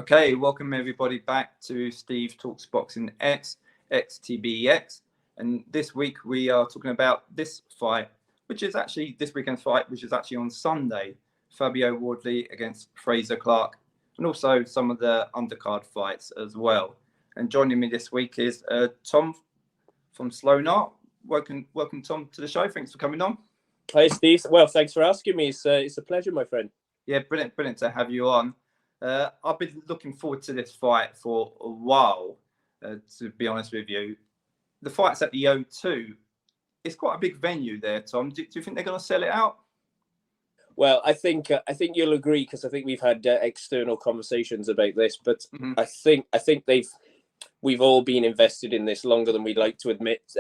Okay, welcome everybody back to Steve Talks Boxing X, XTBX. And this week we are talking about this fight, which is actually this weekend's fight, which is actually on Sunday. Fabio Wardley against Frazer Clarke, and also some of the undercard fights as well. And joining me this week is Tom from Sloan. Welcome, Tom, to the show. Thanks for coming on. Hi, Steve. Well, thanks for asking me. It's a pleasure, my friend. Yeah, brilliant to have you on. I've been looking forward to this fight for a while, to be honest with you. The fight's at the O2. It's quite a big venue there, Tom. Do you think they're going to sell it out? Well, I think you'll agree, because I think we've had external conversations about this. But I think we've all been invested in this longer than we'd like to admit,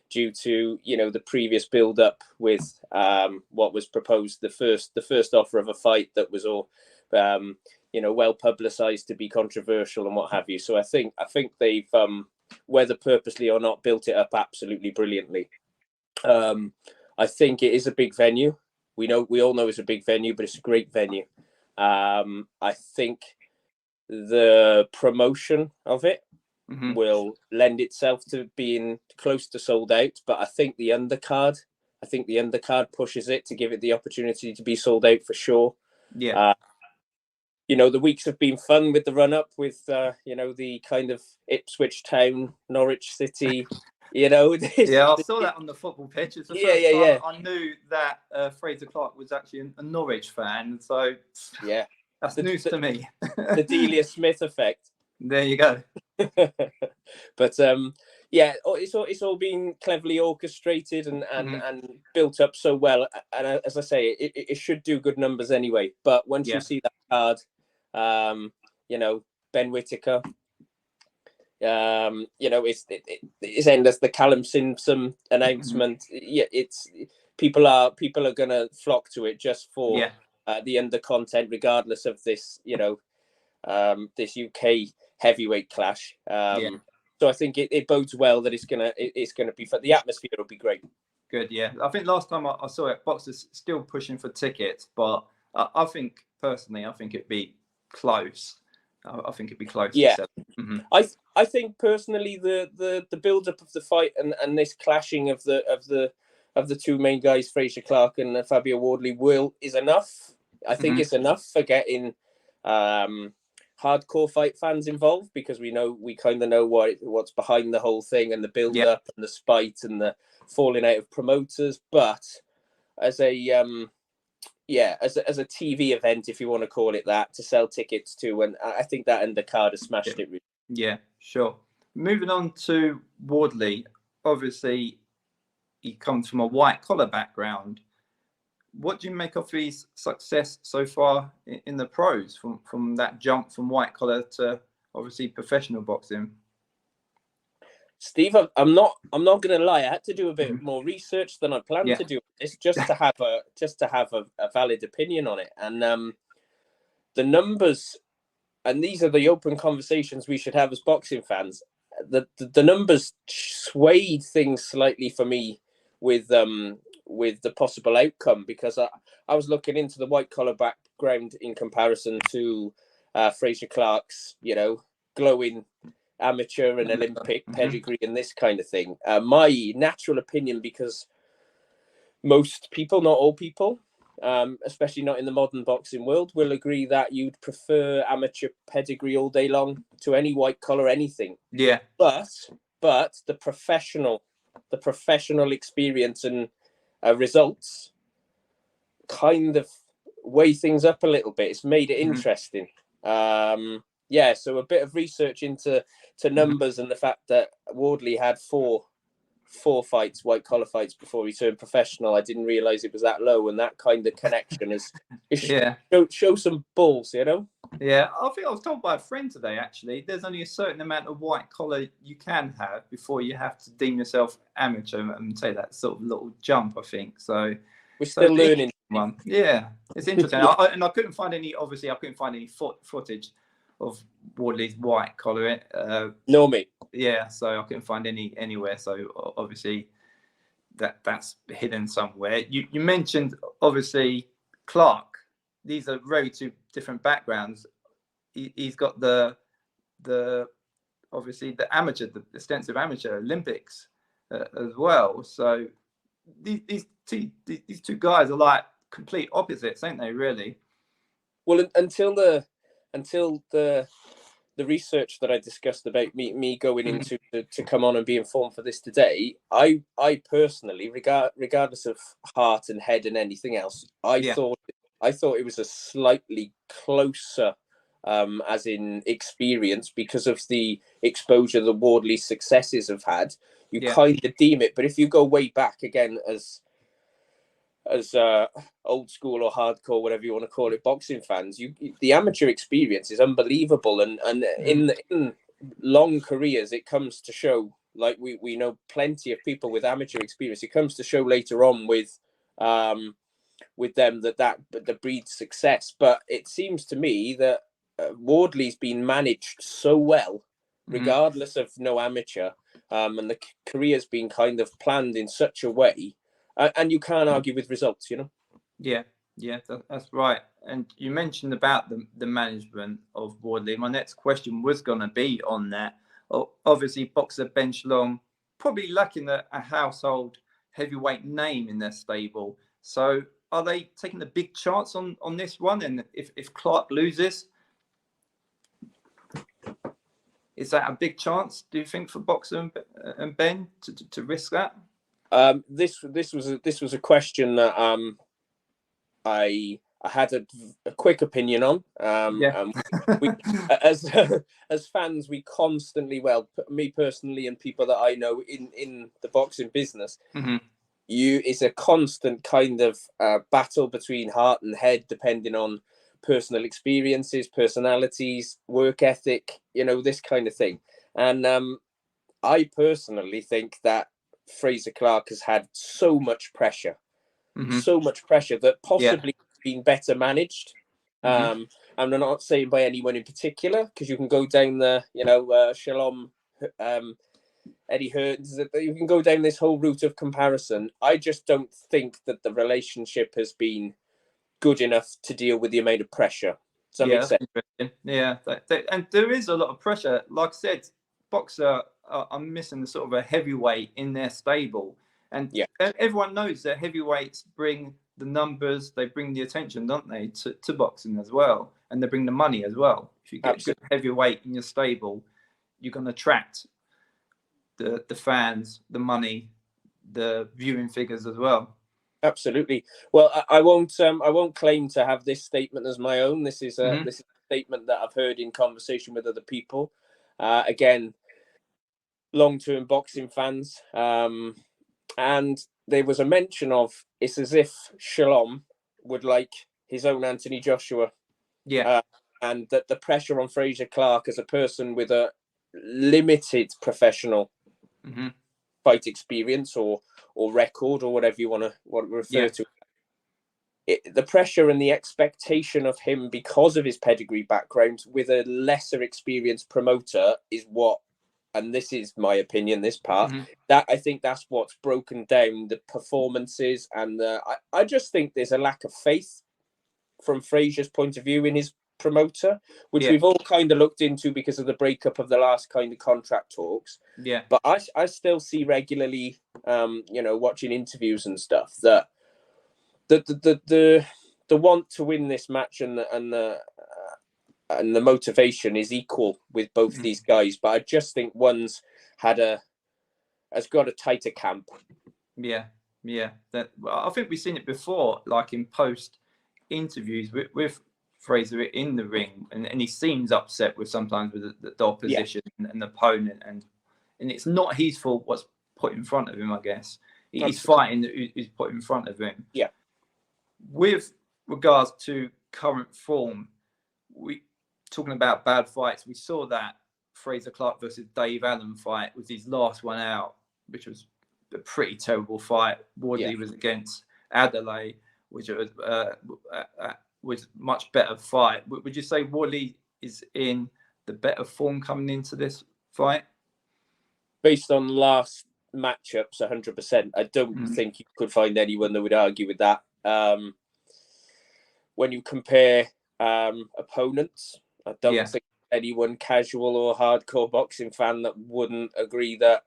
due to the previous build-up with what was proposed, the first offer of a fight that was all well publicized to be controversial and what have you. So I think they've whether purposely or not built it up absolutely brilliantly. I think it is a big venue. We all know it's a big venue, but it's a great venue. I think the promotion of it will lend itself to being close to sold out, but I think the undercard pushes it to give it the opportunity to be sold out for sure. Yeah. The weeks have been fun with the run-up, with the kind of Ipswich Town, Norwich City, Yeah, I saw that on the football pitch. It's the first time I knew that Frazer Clarke was actually a Norwich fan. So yeah, that's news to me. The Delia Smith effect. There you go. But it's all been cleverly orchestrated and built up so well. And as I say, it should do good numbers anyway. But once you see that card, Ben Whittaker, it's endless. The Callum Simpson announcement. It's people are gonna flock to it just for the under content, regardless of this this UK heavyweight clash. So I think it bodes well that it's gonna be fun. The atmosphere will be great. Good, yeah. I think last time I saw it, boxers still pushing for tickets, but I think personally, it'd be close. I think it'd be close. Yeah, I think personally the build up of the fight and this clashing of the two main guys, Frazer Clarke and Fabio Wardley, is enough. I think it's enough for getting hardcore fight fans involved, because we kind of know what's behind the whole thing, and the build up and the spite and the falling out of promoters. But as a as a TV event, if you want to call it that, to sell tickets to, and I think that undercard has smashed it. Really. Yeah, sure. Moving on to Wardley, obviously he comes from a white collar background. What do you make of his success so far in the pros, from that jump from white collar to obviously professional boxing? Steve, I'm not going to lie. I had to do a bit more research than I planned to do. It's just to have a valid opinion on it, and the numbers. And these are the open conversations we should have as boxing fans. The numbers swayed things slightly for me with the possible outcome, because I was looking into the white collar background in comparison to Frazer Clarke's glowing amateur and Olympic pedigree and this kind of thing. My natural opinion, because most people, not all people, especially not in the modern boxing world, will agree that you'd prefer amateur pedigree all day long to any white collar anything. Yeah. But the professional experience and results kind of weigh things up a little bit. It's made it interesting. So a bit of research into numbers and the fact that Wardley had four fights, white collar fights, before he turned professional. I didn't realize it was that low, and that kind of connection is show some balls, Yeah, I think I was told by a friend today, actually, there's only a certain amount of white collar you can have before you have to deem yourself amateur and take that sort of little jump, I think. So we're still learning. One. Yeah, it's interesting. I couldn't find any, footage of Wardley's white collar. Nor me. Yeah, so I couldn't find any anywhere. So obviously that's hidden somewhere. You mentioned obviously Clarke. These are very two different backgrounds. he's got the obviously the amateur, the extensive amateur Olympics as well. So these two guys are like complete opposites, ain't they? Really. Well, until the research that I discussed about me going into to come on and be informed for this today, I personally, regardless of heart and head and anything else, I thought it was a slightly closer, as in experience, because of the exposure the Wardley successes have had. You kind of deem it, but if you go way back again as old school or hardcore, whatever you want to call it, boxing fans, the amateur experience is unbelievable, and in long careers it comes to show. Like we know plenty of people with amateur experience. It comes to show later on with them that breeds success. But it seems to me that Wardley's been managed so well, regardless of no amateur, and the career's been kind of planned in such a way. And you can't argue with results, you know? Yeah, that's right. And you mentioned about the management of Wardley. My next question was going to be on that. Obviously, boxer Ben Sloan probably lacking a household heavyweight name in their stable. So are they taking a big chance on this one? And if Clarke loses, is that a big chance, do you think, for Boxer and Ben to risk that? This was a question that I had a quick opinion on. We, as fans, we constantly, well, me personally and people that I know in the boxing business, it's a constant kind of battle between heart and head, depending on personal experiences, personalities, work ethic, this kind of thing. And I personally think that Frazer Clarke has had so much pressure that possibly been better managed. And I'm not saying by anyone in particular, because you can go down the, Shalom, Eddie Hearns, you can go down this whole route of comparison. I just don't think that the relationship has been good enough to deal with the amount of pressure. Does that make sense? Yeah, and there is a lot of pressure. Like I said, Boxer are missing the sort of a heavyweight in their stable, and everyone knows that heavyweights bring the numbers, they bring the attention, don't they, to boxing as well, and they bring the money as well. If you get a good heavyweight in your stable, you're going to attract the fans, the money, the viewing figures as well. Absolutely. Well, I won't claim to have this statement as my own. This is a statement that I've heard in conversation with other people. Again, long-term boxing fans, and there was a mention of it's as if Shalom would like his own Anthony Joshua, and that the pressure on Frazer Clarke as a person with a limited professional fight experience or record or whatever you want to refer to it, the pressure and the expectation of him because of his pedigree background with a lesser experienced promoter is what, and this is my opinion, this part, that I think that's what's broken down the performances. And I just think there's a lack of faith from Frazer's point of view in his promoter, which we've all kind of looked into because of the breakup of the last kind of contract talks. But I still see regularly, watching interviews and stuff, that the want to win this match and the motivation is equal with both these guys. But I just think one's has got a tighter camp. I think we've seen it before, like in post interviews with Frazer in the ring, and he seems upset with sometimes with the opposition and the opponent, and it's not his fault what's put in front of him. I guess he's fighting who's put in front of him. With regards to current form, we talking about bad fights. We saw that Frazer Clarke versus Dave Allen fight was his last one out, which was a pretty terrible fight. Wardley was against Adelaide, which was much better fight. Would you say Wardley is in the better form coming into this fight? Based on last matchups, 100%. I don't think you could find anyone that would argue with that. When you compare opponents, I don't think anyone casual or hardcore boxing fan that wouldn't agree that,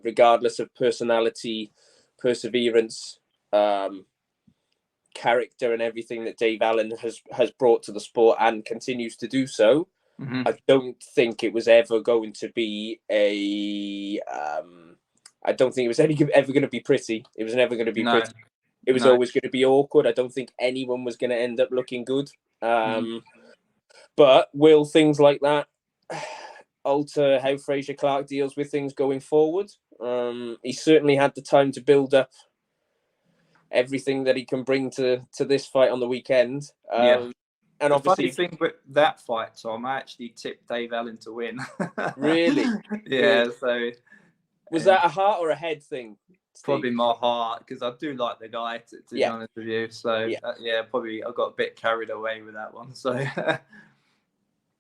regardless of personality, perseverance, character, and everything that Dave Allen has brought to the sport and continues to do so, I don't think it was ever going to be I don't think it was ever going to be pretty. It was never going to be pretty. It was always going to be awkward. I don't think anyone was going to end up looking good. But will things like that alter how Frazer Clarke deals with things going forward? He certainly had the time to build up everything that he can bring to this fight on the weekend. And the obviously, funny thing with that fight, Tom, I actually tipped Dave Allen to win. Really? Yeah. So was that a heart or a head thing, Steve? Probably my heart, because I do like the guy, to be honest with you. So probably I got a bit carried away with that one. So,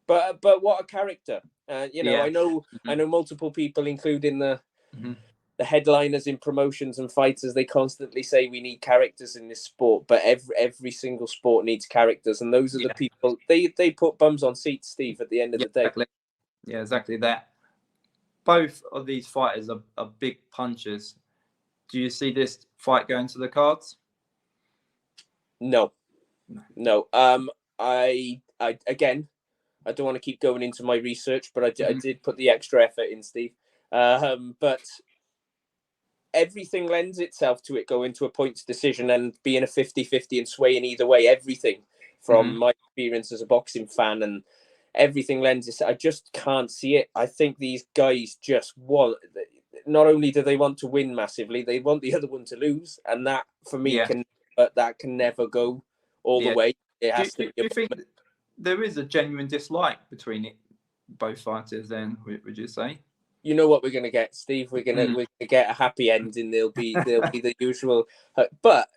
but what a character! I know multiple people, including the headliners in promotions and fighters. They constantly say we need characters in this sport, but every single sport needs characters, and those are the people. They put bums on seats, Steve. At the end of the day, exactly. Yeah, exactly that. Both of these fighters are big punchers. Do you see this fight going to the cards? No. I again, I don't want to keep going into my research, but I did put the extra effort in, Steve. But everything lends itself to it going to a points decision and being a 50-50 and swaying either way. Everything from my experience as a boxing fan, and everything lends itself. I just can't see it. I think these guys just want. Not only do they want to win massively, they want the other one to lose, and that for me can never go all the way. It has to. Do you think there is a genuine dislike between both fighters? Then would you say? You know what we're gonna get, Steve? We're gonna get a happy ending. There'll be the usual, but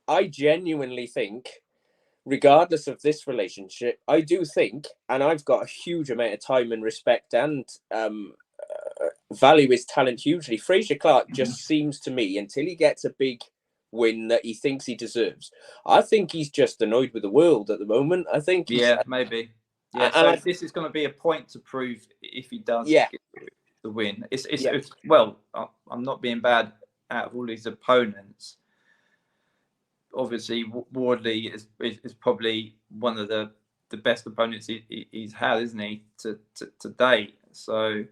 I genuinely think, regardless of this relationship, I do think, and I've got a huge amount of time and respect and value his talent hugely. Frazer Clarke just seems to me, until he gets a big win that he thinks he deserves, I think he's just annoyed with the world at the moment. I think maybe. Yeah, so this is going to be a point to prove if he does get the win. It's well, I'm not being bad out of all his opponents. Obviously, Wardley is probably one of the best opponents he's had, isn't he, to date? So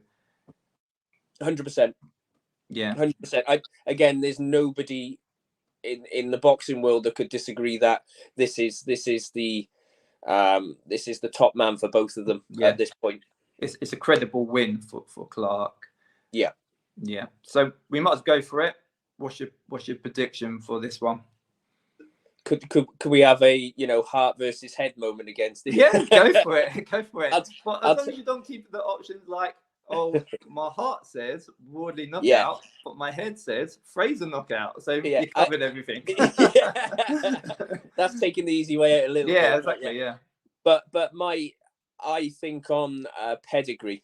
100%. Yeah, 100%. Again, there's nobody in the boxing world that could disagree that this is the top man for both of them at this point. It's a credible win for Clarke. Yeah. So we might go for it. What's your prediction for this one? Could we have a heart versus head moment against it? Yeah, go for it. Go for it. But as long as you don't keep the options like, oh, my heart says Wardley knockout, but my head says Frazer knockout. So you covered everything. That's taking the easy way out a little bit. Yeah, exactly. Yeah. But I think on pedigree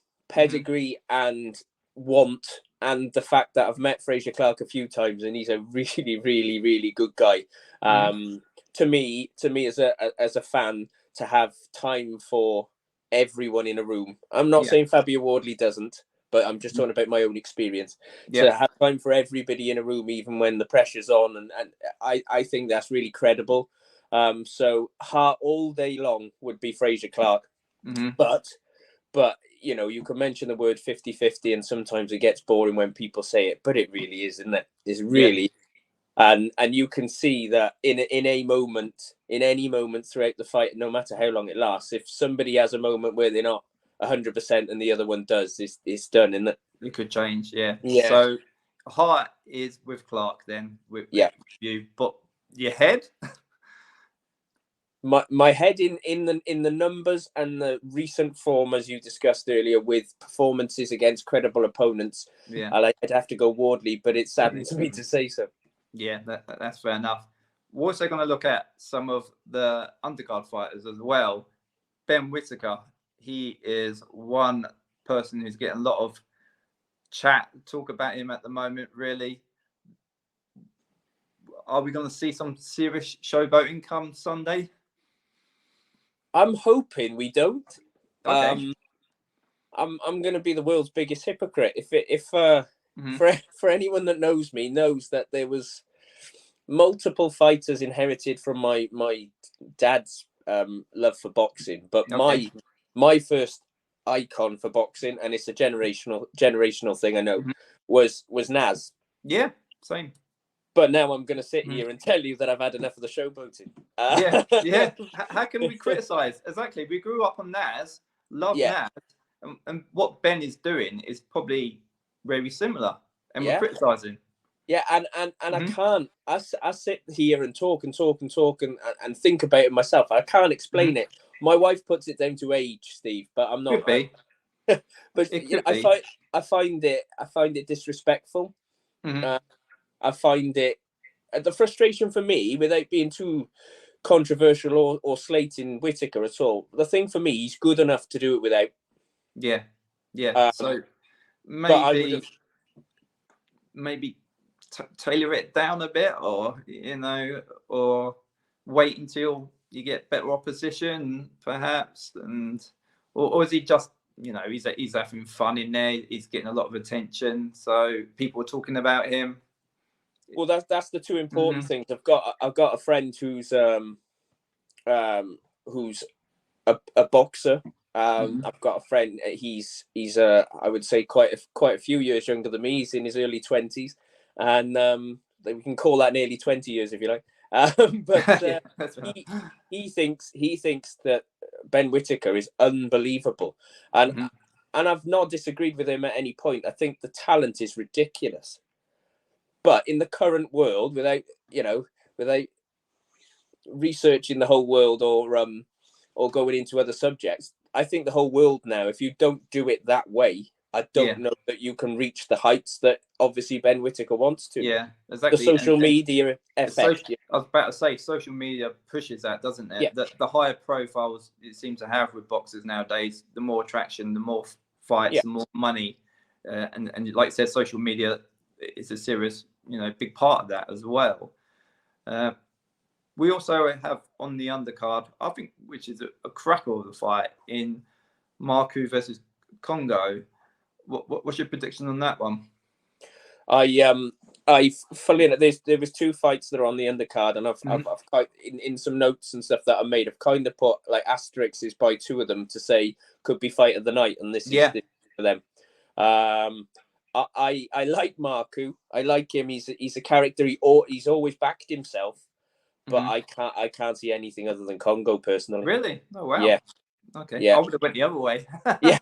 and want, and the fact that I've met Frazer Clarke a few times and he's a really, really, really good guy. To me as a fan, to have time for everyone in a room. I'm not saying Fabio Wardley doesn't, but I'm just talking about my own experience. To have time for everybody in a room, even when the pressure's on, and I think that's really credible. So heart all day long would be Frazer Clarke. But you can mention the word 50-50, and sometimes it gets boring when people say it, but it really is, isn't it? It's really, and you can see that in any moment throughout the fight, no matter how long it lasts, if somebody has a moment where they're not 100% and the other one does, it's done, isn't it? It could change, So heart is with Clarke then, with you, but your head. My head in the numbers and the recent form, as you discussed earlier, with performances against credible opponents, I'd have to go Wardley, but it saddens me to say so. Yeah, that's fair enough. We're also going to look at some of the undercard fighters as well. Ben Whittaker, he is one person who's getting a lot of talk about him at the moment, really. Are we going to see some serious showboating come Sunday? I'm hoping we don't. Okay. I'm going to be the world's biggest hypocrite if Hmm. for anyone that knows me knows that there was multiple fighters inherited from my dad's love for boxing, but Okay. my first icon for boxing, and it's a generational thing, I know, Hmm. was Naz. Yeah. Same. But now I'm going to sit Mhm. here and tell you that I've had enough of the showboating. Yeah, yeah. How can we criticize? Exactly. We grew up on Nas, love Yeah, Nas, and what Ben is doing is probably very similar, and we're yeah, criticizing. yeah. And I Hmm. can't. I sit here and talk and talk and talk and think about it myself. I can't Hmm. explain it. My wife puts it down to age, Steve, but I'm not. Could be. But It could be. I find it disrespectful. Hmm. Uh, I find it the frustration for me, without being too controversial or slating Whittaker at all. The thing for me, he's good enough to do it without. Yeah, yeah. Um, So but I would have. maybe tailor it down a bit, or or wait until you get better opposition, perhaps, and or is he just he's having fun in there? He's getting a lot of attention, so people are talking about him. Well, that's the two important Hmm. things. I've got a friend who's a boxer. Hmm. I've got a friend. He's I would say quite a few years younger than me. He's in his early 20s, and we can call that nearly 20 years if you like. But Yeah, that's right. he thinks that Ben Whittaker is unbelievable, and Hmm. and I've not disagreed with him at any point. I think the talent is ridiculous, but in the current world, without researching the whole world or going into other subjects, I think the whole world now, if you don't do it that way, I don't Yeah, know that you can reach the heights that obviously Ben Whittaker wants to. yeah, The exactly, social and media so effect. I was about to say, social media pushes that, doesn't Yeah, it? The higher profiles it seems to have with boxers nowadays, the more attraction, the more fights, yeah. the more money, and like I said, social media is a serious, big part of that as well. Uh, we also have on the undercard, I think, which is a cracker of the fight in Marku versus Congo. What's your prediction on that one? I fully there was two fights that are on the undercard, and Hmm. I've quite in some notes and stuff that I made. I've kind of put like asterisks by two of them to say could be fight of the night, and this is Yeah. for them. Um, I like Marku. I like him. He's a character. He's always backed himself, but Hmm. I can't see anything other than Congo personally. Really? Oh Yeah, wow. Okay, I yeah, would have went the other way. yeah.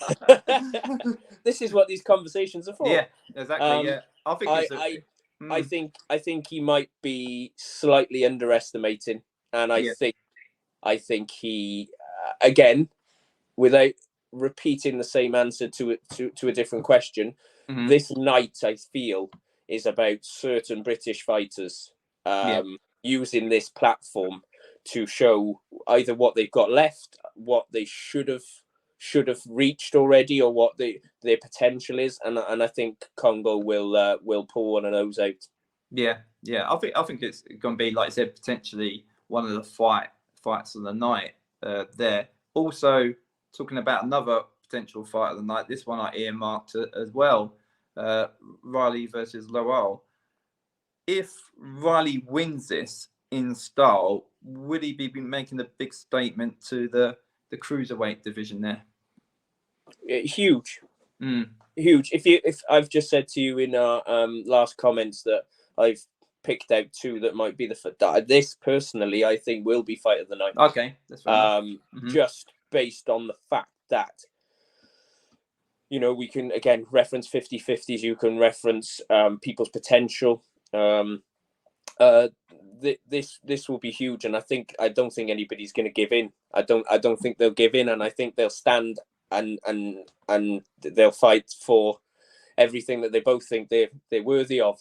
This is what these conversations are for. Yeah, exactly. Um, Yeah, I think I it's a. I Mm, I think he might be slightly underestimating, and yeah. I think he again, without repeating the same answer to a different question, Hmm. this night I feel is about certain British fighters Yeah. using this platform to show either what they've got left, what they should have reached already, or what their potential is, and I think Congo will pull one of those out. Yeah. Yeah. I think it's going to be, like I said, potentially one of the fights of the night. There. Also, talking about another potential fight of the night. This one I earmarked as well. Uh, Riley versus Lowell. If Riley wins this in style, would he be making a big statement to the cruiserweight division there? Huge, Mm. huge. If I've just said to you in our last comments that I've picked out two that might be this personally I think will be fight of the night. Okay, that's fair enough. Hmm. Just based on the fact that we can again reference 50-50s, you can reference people's potential. This will be huge, and I don't think anybody's going to give in. I don't think they'll give in, and I think they'll stand and they'll fight for everything that they both think they're worthy of.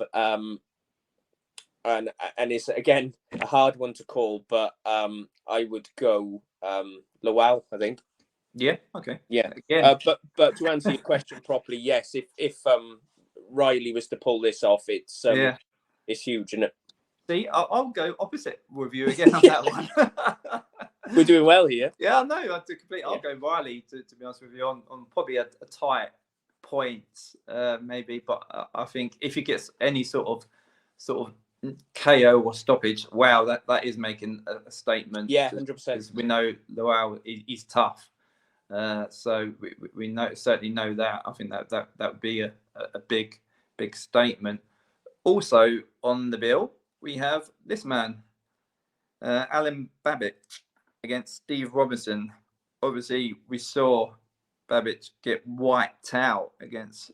And it's again a hard one to call, but I would go Lowell, I think. Yeah. Okay. Yeah. Again. But to answer your question properly, yes. If Riley was to pull this off, it's Yeah. huge, isn't it? See, I'll go opposite with you again on that one. We're doing well here. Yeah, no, I do completely. I'll go Riley to be honest with you on probably a tight point, maybe. But I think if he gets any sort of KO or stoppage, wow, that is making a statement. Yeah, 100%. Because we know Lowell is tough, so we certainly know that. I think that would be a big statement. Also on the bill, we have this man, Alan Babbitt against Steve Robinson. Obviously, we saw Babbitt get wiped out against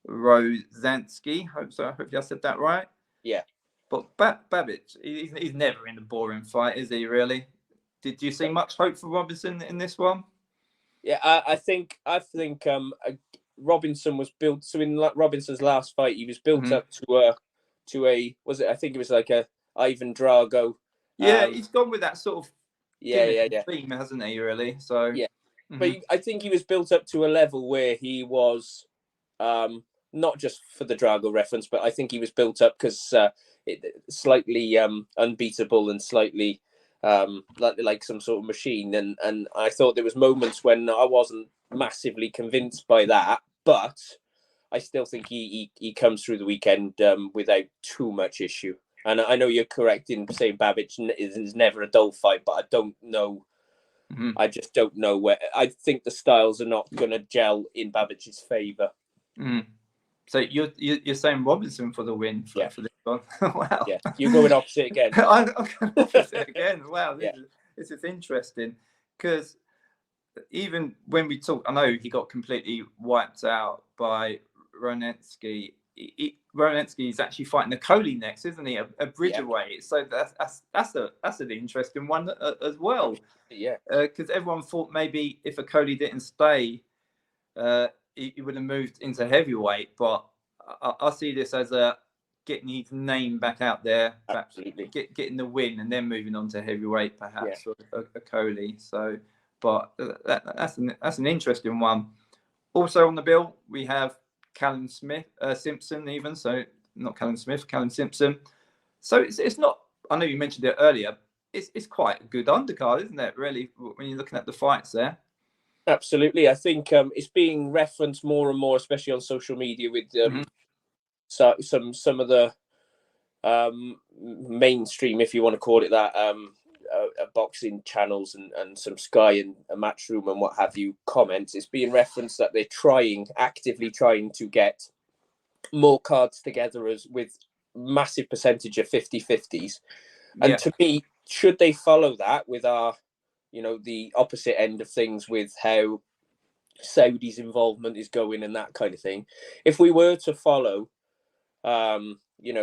Rosansky. Hopefully I said that right. Yeah. But Babbitt, he's never in a boring fight, is he? Really? Did you see much hope for Robinson in this one? Yeah, I think Robinson was built. So in Robinson's last fight, he was built up to a was it? I think it was like a Ivan Drago. Yeah, he's gone with that sort of theme, hasn't he? Really? So yeah, but I think he was built up to a level where he was not just for the Drago reference, but I think he was built up because slightly unbeatable and slightly like some sort of machine. And I thought there was moments when I wasn't massively convinced by that, but I still think he comes through the weekend without too much issue. And I know you're correct in saying Babbitt is never a dull fight, but I don't know. I just don't know where. I think the styles are not going to gel in Babbitt's favour. So you're saying Robinson for the win for this one? Wow. Yeah, you're going opposite again. I'm going opposite again. Wow, this is interesting because even when we talk, I know he got completely wiped out by Ronetsky. Ronetsky is actually fighting the Coley next, isn't he? A bridgerweight. So that's an interesting one as well. Yeah. Because everyone thought maybe if a Coley didn't stay, he would have moved into heavyweight. But I see this as getting his name back out there, absolutely, getting the win, and then moving on to heavyweight, perhaps for a Coley. So, but that's an interesting one. Also on the bill, we have Callum Simpson, even so, not Callum Smith, Callum Simpson. So it's not. I know you mentioned it earlier. It's quite a good undercard, isn't it? Really, when you're looking at the fights there. Absolutely, I think it's being referenced more and more, especially on social media, with some of the mainstream, if you want to call it that, boxing channels and some Sky and a Matchroom and what have you comments. It's being referenced that they're actively trying to get more cards together with massive percentage of 50-50s. And to me, should they follow that with our, the opposite end of things with how Saudi's involvement is going and that kind of thing, if we were to follow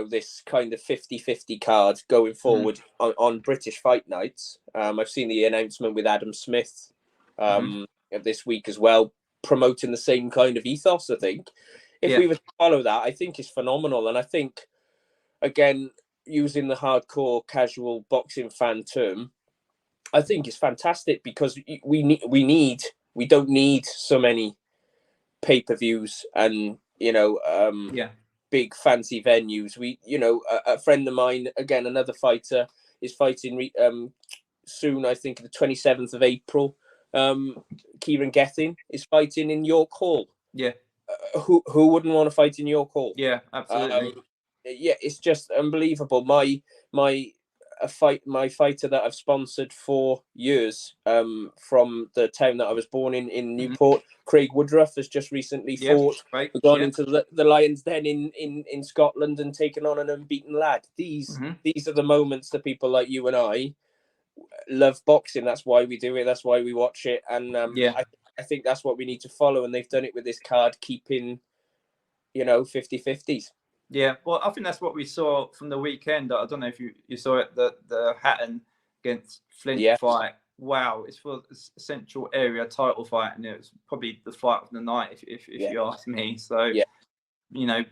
this kind of 50-50 card going forward on British fight nights. I've seen the announcement with Adam Smith this week as well, promoting the same kind of ethos, I think. If we were to follow that, I think it's phenomenal. And I think, again, using the hardcore casual boxing fan term, I think it's fantastic because we don't need so many pay-per-views and, big fancy venues. A friend of mine, again, another fighter, is fighting soon, I think the 27th of April. Kieran Gethin is fighting in York Hall. Yeah. Who wouldn't want to fight in York Hall? Yeah, absolutely. It's just unbelievable. My fighter that I've sponsored for years from the town that I was born in Newport, Craig Woodruff, has just recently fought. Right. We've gone into the Lions Den in Scotland and taken on an unbeaten lad. These are the moments that people like you and I love boxing. That's why we do it. That's why we watch it. And I think that's what we need to follow. And they've done it with this card, keeping 50-50s. Yeah, well, I think that's what we saw from the weekend. I don't know if you saw it, the Hatton against Flint fight. Wow, it's for the Central Area title fight, and it was probably the fight of the night, if you ask me. So,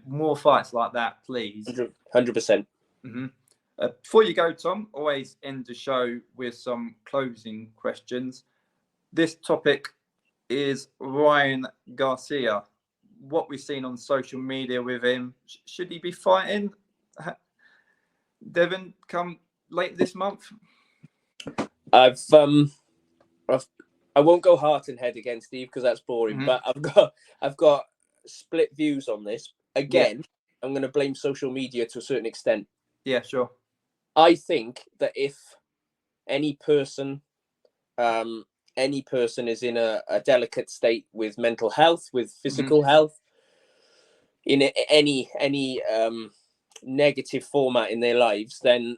more fights like that, please. 100%. Before you go, Tom, always end the show with some closing questions. This topic is Ryan Garcia. What we've seen on social media with him, should he be fighting Devon come late this month? I've I won't go heart and head against Steve because that's boring. But I've got split views on this. Again, I'm going to blame social media to a certain extent. Yeah, sure. I think that if any person is in a delicate state with mental health, with physical health, in any negative format in their lives, then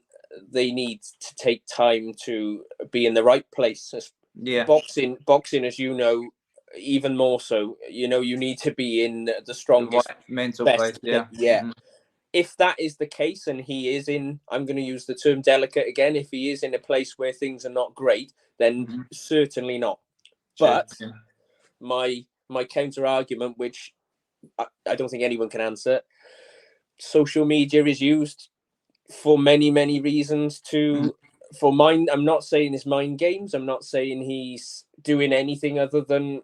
they need to take time to be in the right place. Yeah. Boxing, as you know, even more so, you need to be in the strongest, the right mental best place. Yeah. If that is the case, and he is in, I'm going to use the term delicate again, if he is in a place where things are not great, then certainly not. But my counter argument, which I don't think anyone can answer, social media is used for many, many reasons for mind. I'm not saying it's mind games. I'm not saying he's doing anything other than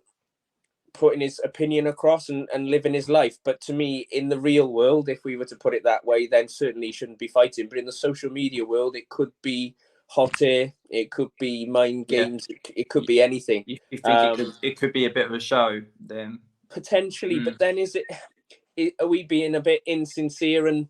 putting his opinion across and living his life. But to me, in the real world, if we were to put it that way, then certainly he shouldn't be fighting. But in the social media world, it could be hot air, it could be mind games, it could be anything. You think it could be a bit of a show then? Potentially, but then are we being a bit insincere and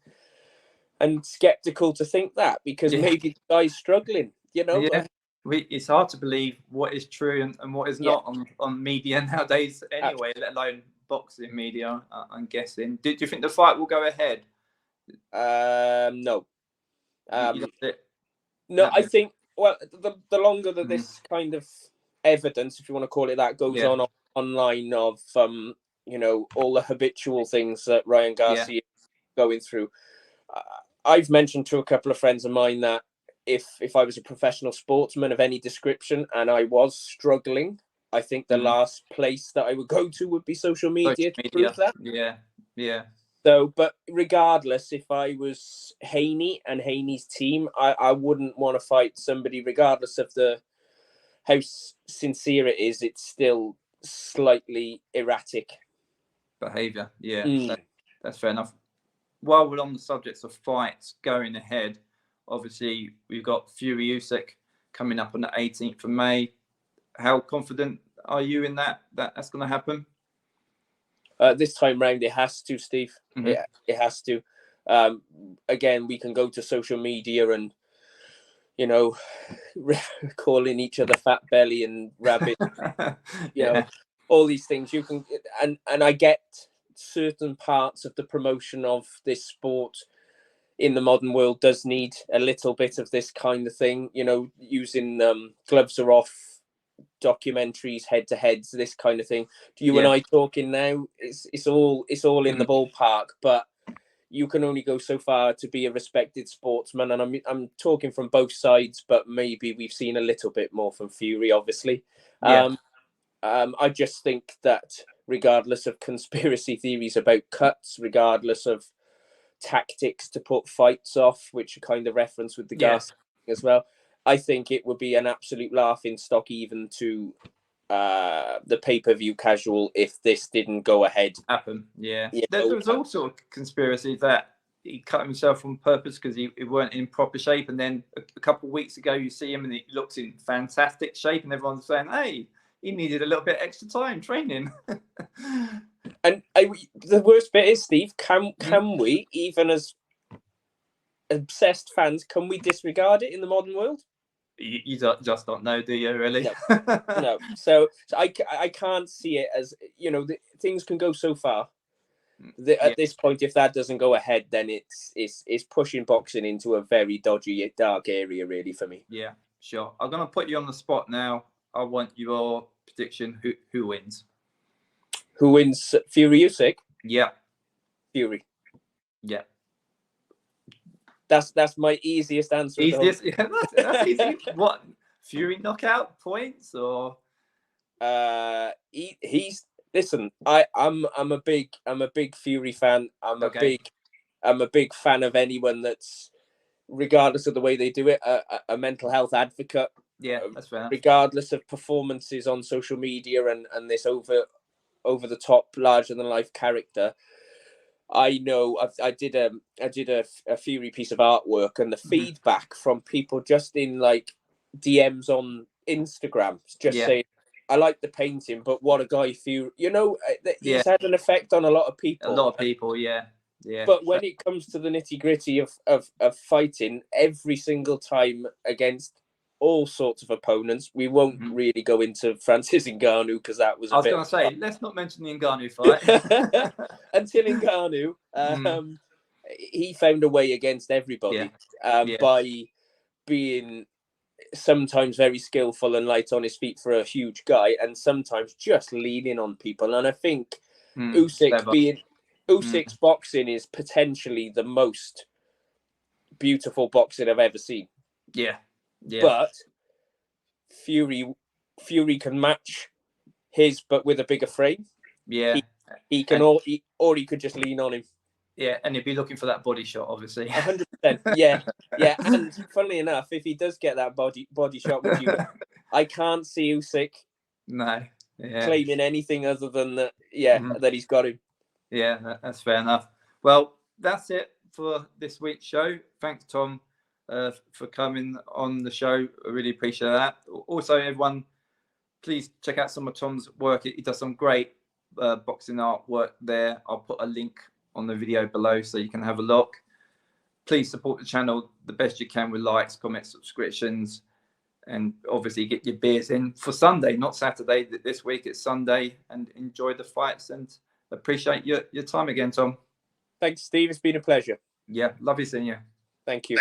skeptical to think that? Because maybe the guy's struggling, It's hard to believe what is true and what is not on media nowadays anyway, let alone boxing media, I'm guessing. Do you think the fight will go ahead? No. No, I think, well, the longer that this kind of evidence, if you want to call it that, goes on online of, all the habitual things that Ryan Garcia is going through. I've mentioned to a couple of friends of mine that if I was a professional sportsman of any description and I was struggling, I think the last place that I would go to would be social media to prove that. Yeah. So, but regardless, if I was Haney and Haney's team, I wouldn't want to fight somebody, regardless of how sincere it is. It's still slightly erratic behaviour. Yeah, that's fair enough. While we're on the subject of fights going ahead, obviously we've got Fury Usyk coming up on the 18th of May. How confident are you in that's going to happen? This time round, it has to, Steve. It has to. Again, we can go to social media and, calling each other fat belly and rabbit, all these things. You can, and I get certain parts of the promotion of this sport in the modern world does need a little bit of this kind of thing, using gloves are off documentaries, head to heads, this kind of thing. You and I talking now, it's all in the ballpark, but you can only go so far to be a respected sportsman. And I'm talking from both sides, but maybe we've seen a little bit more from Fury, obviously. I just think that regardless of conspiracy theories about cuts, regardless of tactics to put fights off, which are kind of referenced with the gas as well, I think it would be an absolute laughing stock even to the pay-per-view casual if this didn't go ahead. There was also a conspiracy that he cut himself on purpose because he weren't in proper shape, and then a couple of weeks ago you see him and he looks in fantastic shape and everyone's saying, hey, he needed a little bit extra time training. And the worst bit is, Steve, can we, even as obsessed fans, can we disregard it in the modern world? You just don't know, do you, really? No. So I can't see it as, things can go so far. At this point, if that doesn't go ahead, then it's pushing boxing into a very dodgy, dark area, really, for me. Yeah, sure. I'm going to put you on the spot now. I want your prediction. Who wins? Who wins? Fury Usyk? Yeah. Fury. Yeah. That's my easiest answer. Easiest? That's easy. What? Fury knockout points or? He's listen. I'm a big Fury fan. I'm a big fan of anyone that's, regardless of the way they do it, a mental health advocate. Yeah, that's fair. Regardless of performances on social media and this over the top, larger than life character. I know I did a Fury piece of artwork, and the feedback from people just in like DMs on Instagram just saying, I like the painting, but what a guy Fury. He's had an effect on a lot of people. A lot of people, yeah. But when it comes to the nitty-gritty of fighting, every single time against all sorts of opponents, we won't really go into Francis Ngannou because that was I was going to say, let's not mention the Ngannou fight. Until Ngannou, he found a way against everybody by being sometimes very skillful and light on his feet for a huge guy, and sometimes just leaning on people. And I think Usyk's boxing is potentially the most beautiful boxing I've ever seen. Yeah. But Fury can match his, but with a bigger frame. Yeah. He can, or he could just lean on him. Yeah, and he'd be looking for that body shot, obviously. 100%. Yeah. And funnily enough, if he does get that body shot with you, I can't see Usyk claiming anything other than that. That he's got him. Yeah, that's fair enough. Well, that's it for this week's show. Thanks, Tom, for coming on the show. I really appreciate that. Also, everyone, please check out some of Tom's work. He does some great boxing artwork there. I'll put a link on the video below so you can have a look. Please support the channel the best you can with likes, comments, subscriptions, and obviously get your beers in for Sunday, not Saturday. This week it's Sunday, and enjoy the fights, and appreciate your time again, Tom. Thanks, Steve. It's been a pleasure. Yeah, lovely seeing you. Thank you.